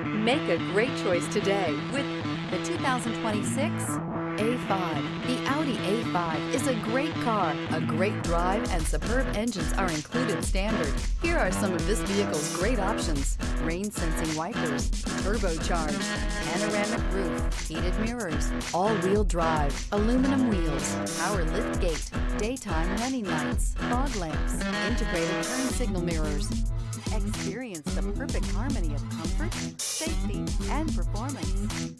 Make a great choice today with the 2026 A5. The Audi A5 is a great car. A great drive and superb engines are included standard. Here are some of this vehicle's great options: rain sensing wipers, turbocharged, panoramic roof, heated mirrors, all-wheel drive, aluminum wheels, power lift gate, daytime running lights, fog lamps, integrated turn signal mirrors. Experience the perfect harmony of comfort, safety, and performance.